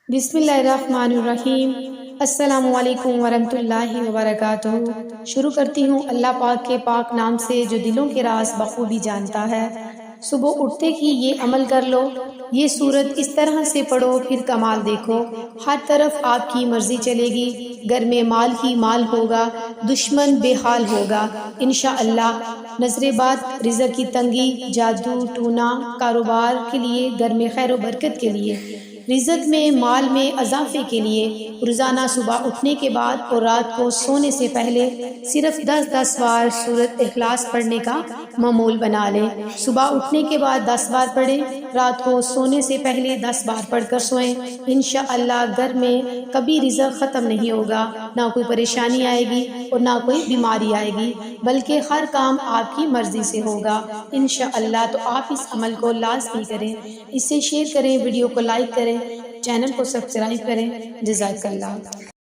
بسم اللہ الرحمن الرحیم۔ السلام علیکم ورحمۃ اللہ وبرکاتہ۔ شروع کرتی ہوں اللہ پاک کے پاک نام سے جو دلوں کے راز بخوبی جانتا ہے۔ صبح اٹھتے ہی یہ عمل کر لو، یہ سورت اس طرح سے پڑھو، پھر کمال دیکھو۔ ہر طرف آپ کی مرضی چلے گی، گھر میں مال ہی مال ہوگا، دشمن بے حال ہوگا انشاءاللہ۔ نظر بد، رزق کی تنگی، جادو ٹونا، کاروبار کے لیے، گھر میں خیر و برکت کے لیے، رزق میں مال میں اضافے کے لیے روزانہ صبح اٹھنے کے بعد اور رات کو سونے سے پہلے صرف 10 بار سورۃ اخلاص پڑھنے کا معمول بنا لیں۔ صبح اٹھنے کے بعد 10 بار پڑھیں، رات کو سونے سے پہلے 10 بار پڑھ کر سوئیں۔ انشاءاللہ گھر میں کبھی رزق ختم نہیں ہوگا، نہ کوئی پریشانی آئے گی اور نہ کوئی بیماری آئے گی، بلکہ ہر کام آپ کی مرضی سے ہوگا انشاءاللہ۔ تو آپ اس عمل کو لازمی کریں، اسے شیئر کریں، ویڈیو کو لائک کریں، چینل کو سبسکرائب کریں۔ جزاک اللہ۔